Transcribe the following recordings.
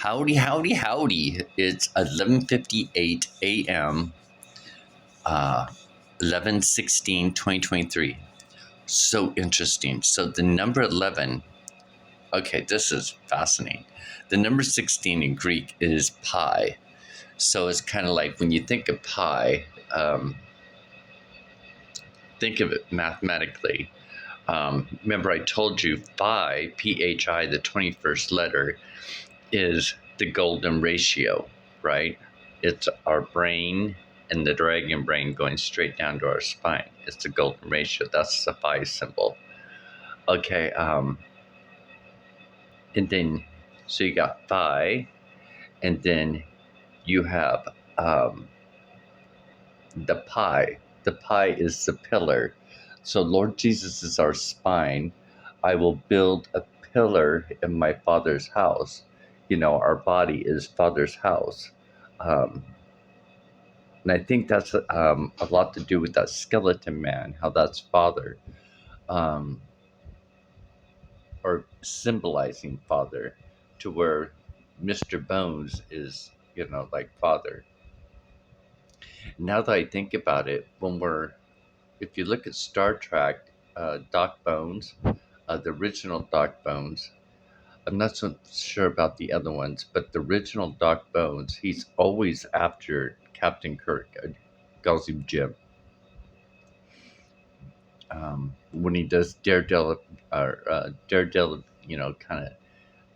Howdy, howdy, howdy. It's 11:58 a.m., uh, 11/16/2023. So interesting. So the number 11, okay, this is fascinating. The number 16 in Greek is pi. So it's kind of like when you think of pi, think of it mathematically. Remember, I told you phi, P-H-I, the 21st letter, is the golden ratio, right? It's our brain and the dragon brain going straight down to our spine. It's the golden ratio. That's the phi symbol. Okay, and then so you got phi, and then you have the pi. The pi is the pillar. So Lord Jesus is our spine. I will build a pillar in my Father's house. You know, our body is Father's house. Um, and I think that's a lot to do with that skeleton man, how that's Father, um, or symbolizing Father, to where Mr. Bones is, like Father. Now that I think about it, if you look at Star Trek, Doc Bones, the original Doc Bones, I'm not so sure about the other ones, but the original Doc Bones, he's always after Captain Kirk, calls him Jim. When he does Daredevil, kind of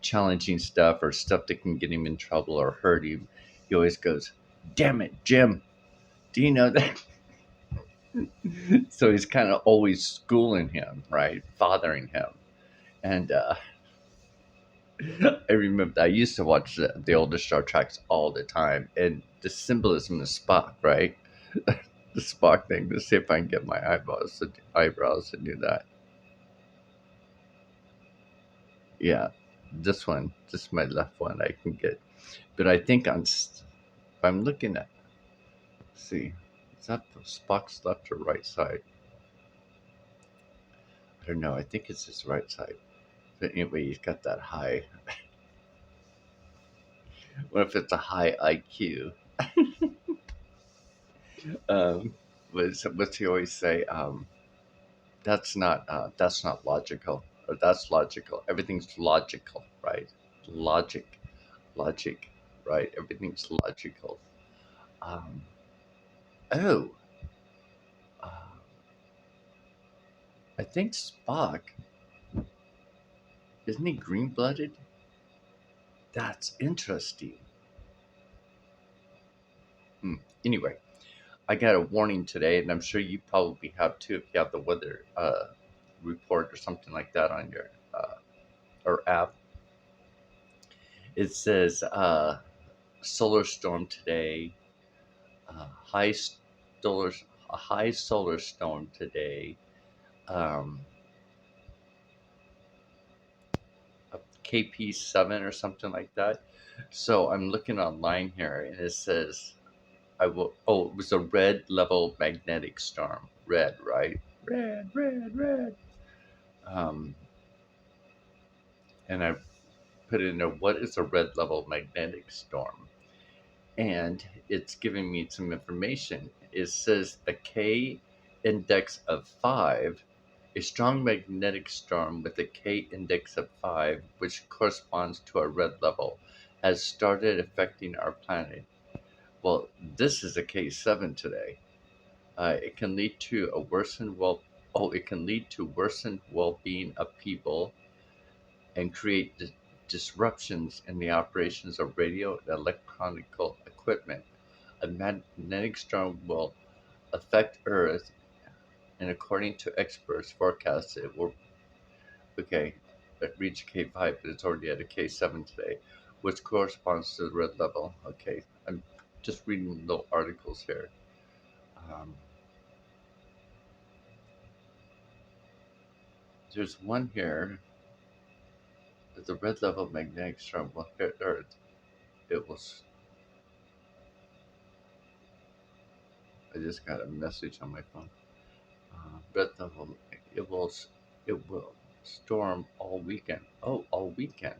challenging stuff or stuff that can get him in trouble or hurt him, he always goes, "Damn it, Jim! Do you know that?" So he's kind of always schooling him, right, fathering him, and I remember I used to watch the older Star Treks all the time, and the symbolism of Spock, right? The Spock thing. Let's see if I can get my eyebrows to do that. Yeah, this is my left one I can get, but I think if I'm looking at, see, is that Spock's left or right side? I don't know. I think it's his right side. But anyway, he's got that high. What if it's a high IQ? What's he always say? That's not logical, or that's logical. Everything's logical, right? Logic, logic, right? Everything's logical. Um, oh, uh, I think Spock, isn't he green blooded? That's interesting. Hmm. Anyway, I got a warning today, and I'm sure you probably have too if you have the weather report or something like that on your or app. It says solar storm today, uh, high solar a high solar storm today, um, a KP7 or something like that. So I'm looking online here, and it says I will. Oh, it was a red level magnetic storm. Red, right? Red, red, red. Um, and I put in there, what is a red level magnetic storm? And it's giving me some information. It says a K index of 5, a strong magnetic storm with a K index of 5, which corresponds to a red level, has started affecting our planet. Well, this is a K7 today. It can lead to a worsened it can lead to worsened well-being of people and create disruptions in the operations of radio and electronical equipment. A magnetic storm will affect Earth, and according to experts' forecasts, it will reach K5, but it's already at a K7 today, which corresponds to the red level. Okay, I'm just reading little articles here. Um, there's one here. The red level magnetic storm will hit Earth. It was. I just got a message on my phone. Red level. It will. It will storm all weekend. Oh, all weekend.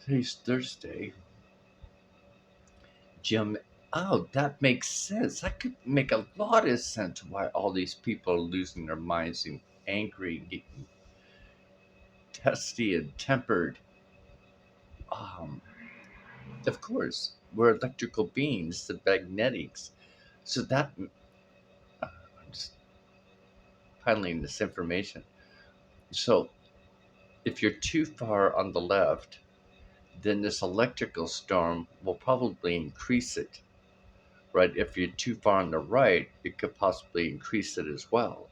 Today's Thursday. Jim, oh, that makes sense. That could make a lot of sense why all these people are losing their minds and angry and getting testy and tempered. Um, of course, we're electrical beings, the magnetics. So that, I'm just piling this information. So if you're too far on the left, then this electrical storm will probably increase it, right? If you're too far on the right, it could possibly increase it as well.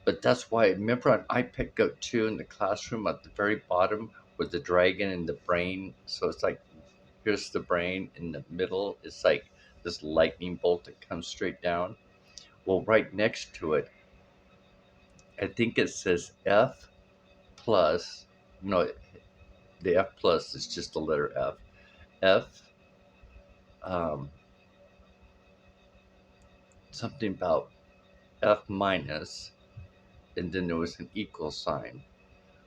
But that's why, remember on iPad Go 2 in the classroom at the very bottom with the dragon and the brain? So it's like, here's the brain, in the middle is like this lightning bolt that comes straight down. Well, right next to it, I think it says F plus, no, the F plus is just the letter F. F, um, something about F minus, and then there was an equal sign.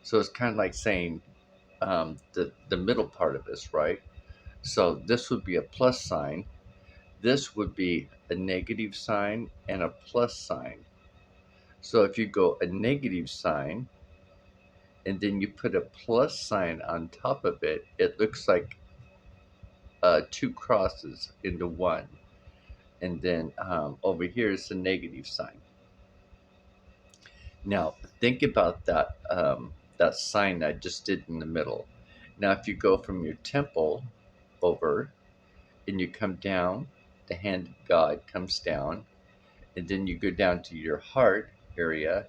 So it's kind of like saying the middle part of this, right? So this would be a plus sign. This would be a negative sign and a plus sign. So if you go a negative sign and then you put a plus sign on top of it, it looks like two crosses into one. And then over here is the negative sign. Now think about that sign I just did in the middle. Now if you go from your temple over and you come down, the hand of God comes down, and then you go down to your heart area,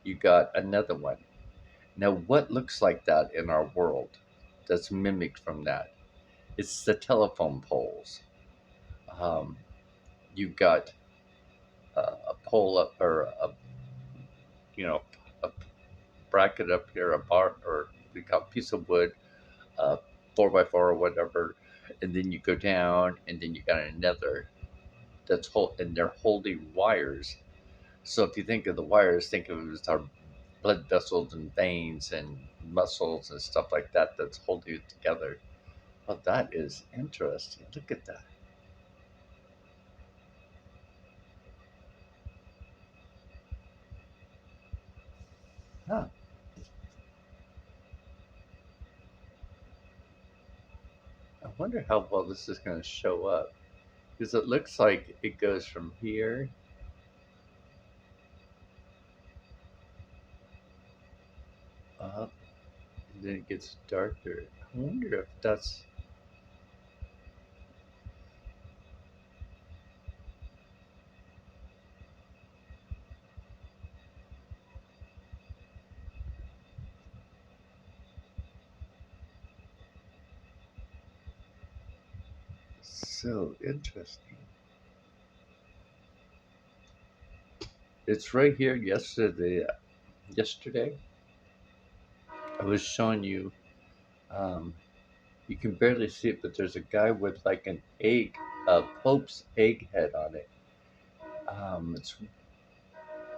you got another one. Now, what looks like that in our world that's mimicked from that? It's the telephone poles. Um, you've got a pole up, or you know, a bracket up here, a bar, or we call a piece of wood, 4x4 or whatever, and then you go down, and then you got another and they're holding wires. So if you think of the wires, think of it as our blood vessels and veins and muscles and stuff like that that's holding it together. Well, that is interesting. Look at that. Huh. I wonder how well this is going to show up. Because it looks like it goes from here up, and then it gets darker. I wonder if that's. So interesting. It's right here. Yesterday, I was showing you. Um, you can barely see it, but there's a guy with like an egg, a Pope's egg head on it. It's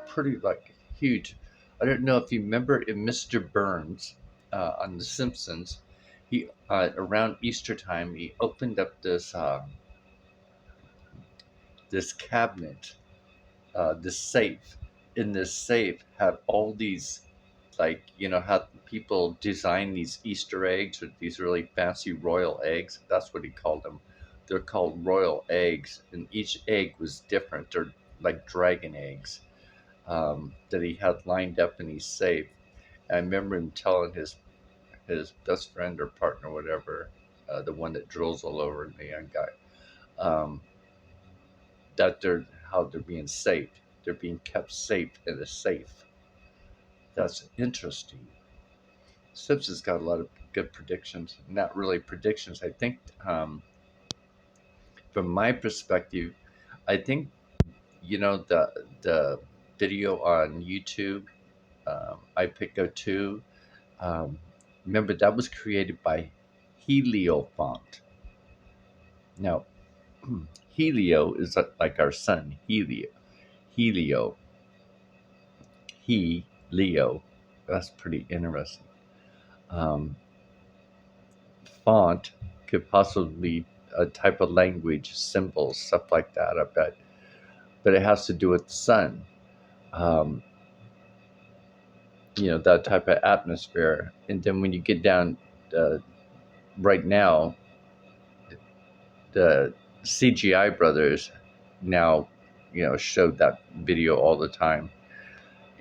pretty like huge. I don't know if you remember in Mr. Burns on The Simpsons. He around Easter time he opened up this cabinet, this safe. In this safe had all these, like, how people design these Easter eggs or these really fancy royal eggs. That's what he called them. They're called royal eggs, and each egg was different. They're like dragon eggs that he had lined up in his safe. And I remember him telling his best friend or partner, whatever, the one that drills all over the young guy, um, that they're being safe. They're being kept safe in a safe. That's interesting. Simpsons got a lot of good predictions. Not really predictions. I think, from my perspective, I think the video on YouTube, iPico 2. Um, Remember, that was created by Heliofont. Now, Helio is like our sun, Helio. Helio. He, Leo. That's pretty interesting. um, font could possibly be a type of language, symbols, stuff like that, I bet. But it has to do with the sun. Um, that type of atmosphere. And then when you get down, uh, right now, the CGI brothers now, showed that video all the time.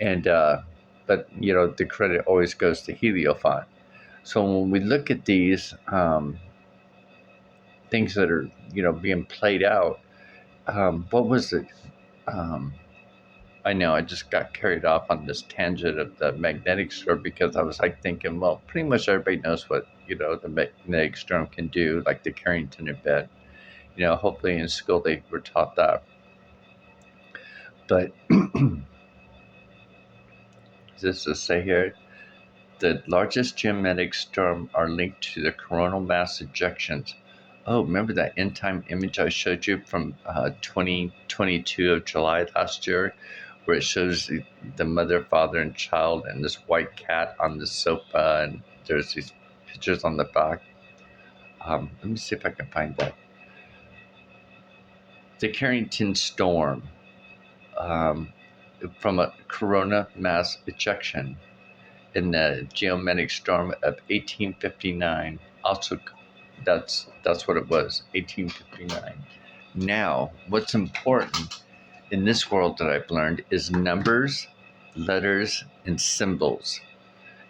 And but the credit always goes to Heliofont. So when we look at these things that are being played out, what was it? Um, I know I just got carried off on this tangent of the magnetic storm because I was like thinking, well, pretty much everybody knows what the magnetic storm can do, like the Carrington event. Hopefully in school they were taught that. But this to say here, the largest geomagnetic storm are linked to the coronal mass ejections. Oh, remember that end time image I showed you from 2022 of July last year, where it shows the mother, father, and child, and this white cat on the sofa, and there's these pictures on the back. Let me see if I can find that. The Carrington storm, um, from a corona mass ejection in the geomagnetic storm of 1859. Also, that's what it was, 1859. Now, what's important in this world that I've learned is numbers, letters, and symbols.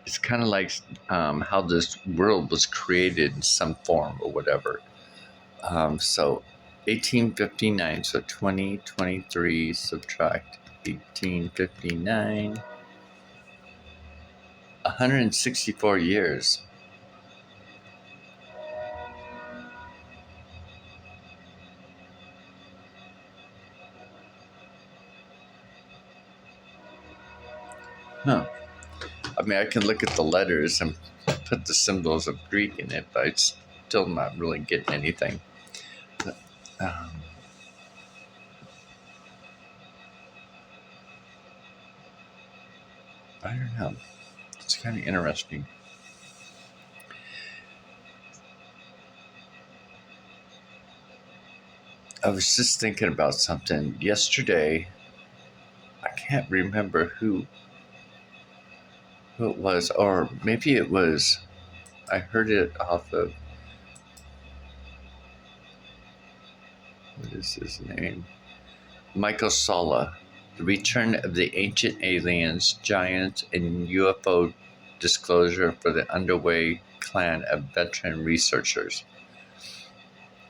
It's kind of like how this world was created in some form or whatever. So 1859, so 2023 subtract 1859, 164 years. Huh. I mean, I can look at the letters and put the symbols of Greek in it, but it's still not really getting anything. But, I don't know. It's kind of interesting. I was just thinking about something yesterday. I can't remember who it was, or maybe it was. I heard it off of, what is his name? Michael Salla. The Return of the Ancient Aliens, Giants, and UFO Disclosure for the Underway Clan of Veteran Researchers.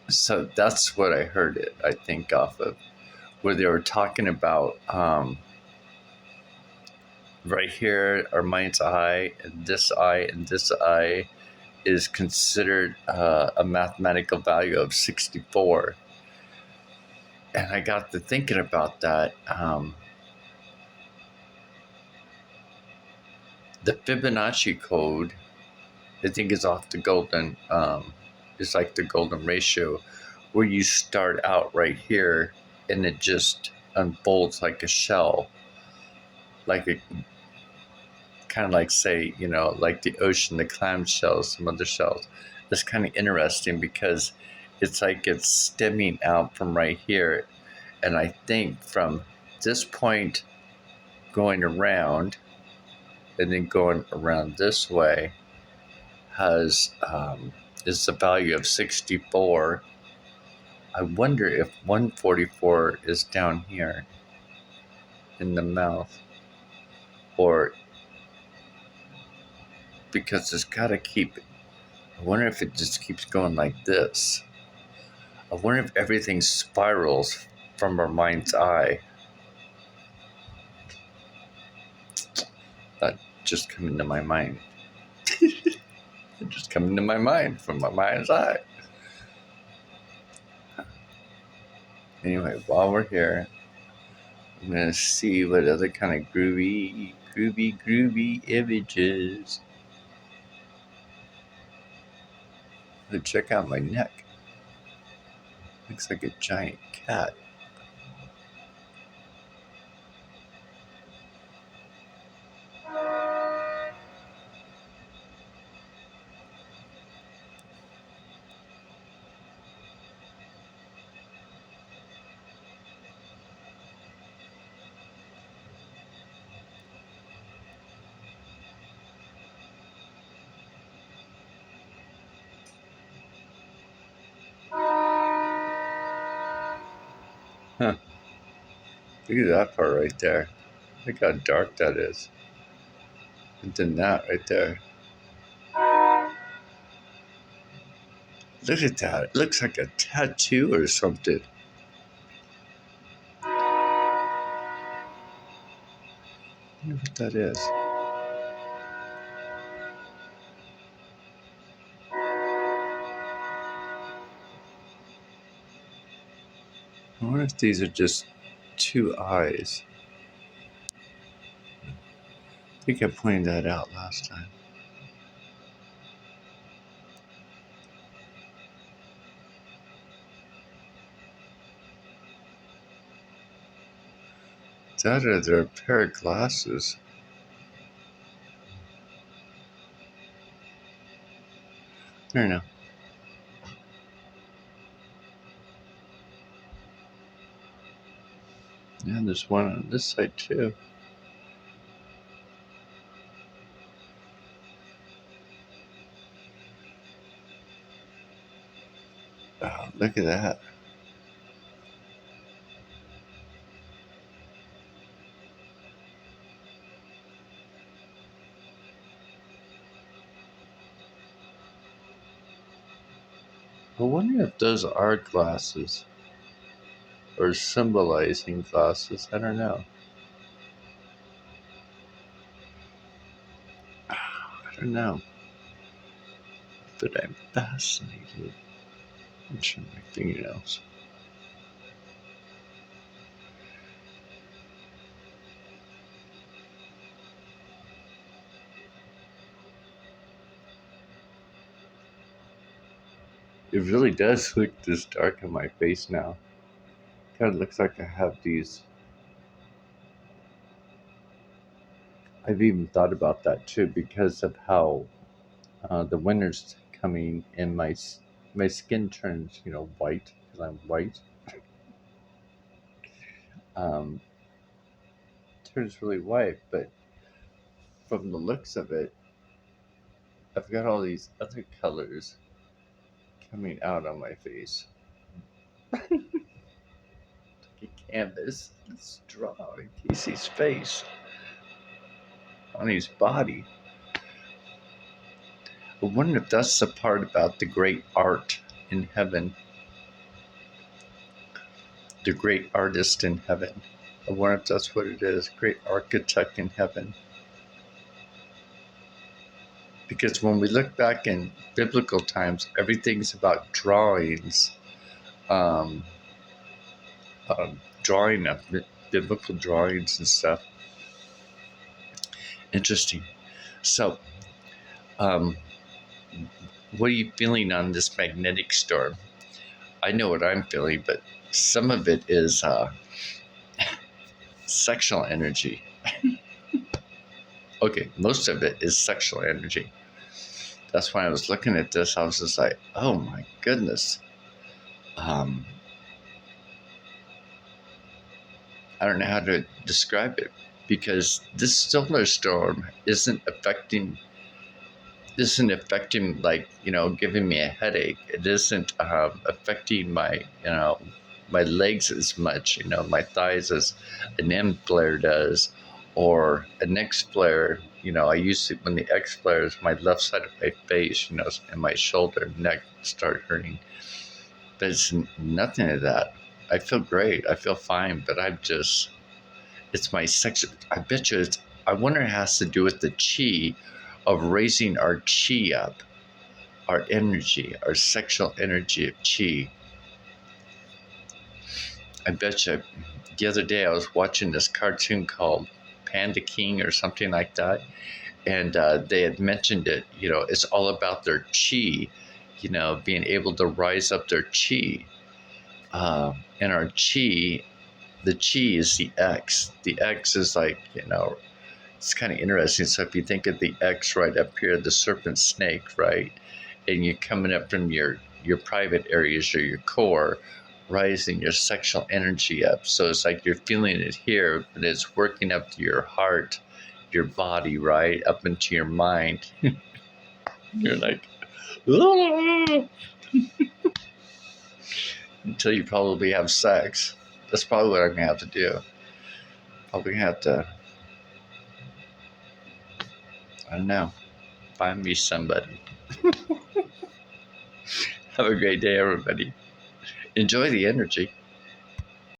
So that's what I heard it, I think, off of, where they were talking about right here, our mind's eye, and this eye is considered a mathematical value of 64. And I got to thinking about that. The Fibonacci code, I think, is off the golden, it's like the golden ratio, where you start out right here and it just unfolds like a shell, like a kind of like, say, like the ocean, the clam shells, some other shells. It's kind of interesting because it's like it's stemming out from right here. And I think from this point going around and then going around this way is the value of 64. I wonder if 144 is down here in the mouth, or because it's got to keep. I wonder if it just keeps going like this. I wonder if everything spirals from our mind's eye. That just come into my mind. It just come into my mind from my mind's eye. Anyway, while we're here, I'm gonna see what other kind of groovy images. Oh, check out my neck. Looks like a giant cat. Look at that part right there. Look how dark that is. And then that right there. Look at that. It looks like a tattoo or something. I wonder what that is. I wonder if these are just two eyes. I think I pointed that out last time. That or they're a pair of glasses. I don't know. Yeah, there's one on this side too. Oh, look at that. I wonder if those are glasses or symbolizing glasses. I don't know. I don't know. But I'm fascinated. I'm trying my fingernails. It really does look this dark on my face now. Kind of looks like I have these. I've even thought about that too because of how the winter's coming and my skin turns, white because I'm white. Um, turns really white, but from the looks of it, I've got all these other colors coming out on my face. Like a canvas. Let's draw Casey's face on his body. I wonder if that's the part about the great art in heaven, the great artist in heaven. I wonder if that's what it is, great architect in heaven. Because when we look back in biblical times, everything's about drawings, um, drawing of biblical drawings and stuff. Interesting. So, um, what are you feeling on this magnetic storm? I know what I'm feeling, but some of it is sexual energy. Okay, most of it is sexual energy. That's why I was looking at this. I was just like, oh my goodness. I don't know how to describe it because this solar storm isn't affecting like giving me a headache. It isn't affecting my legs as much, my thighs as an M flare does, or an X flare. I used to, when the X flares, my left side of my face, and my shoulder, neck start hurting. But it's nothing of that. I feel great. I feel fine, but it's my sexual. I bet you I wonder it has to do with the chi of raising our chi up, our energy, our sexual energy of chi. I bet you the other day I was watching this cartoon called Panda King or something like that. And they had mentioned it, it's all about their chi, being able to rise up their chi. And our chi, the chi is the X. The X is like, it's kind of interesting. So if you think of the X right up here, the serpent snake, right? And you're coming up from your private areas or your core, rising your sexual energy up. So it's like you're feeling it here, but it's working up to your heart, your body, right? Up into your mind. You're like, until you probably have sex. That's probably what I'm going to have to do. Probably have to, I don't know, find me somebody. Have a great day, everybody. Enjoy the energy.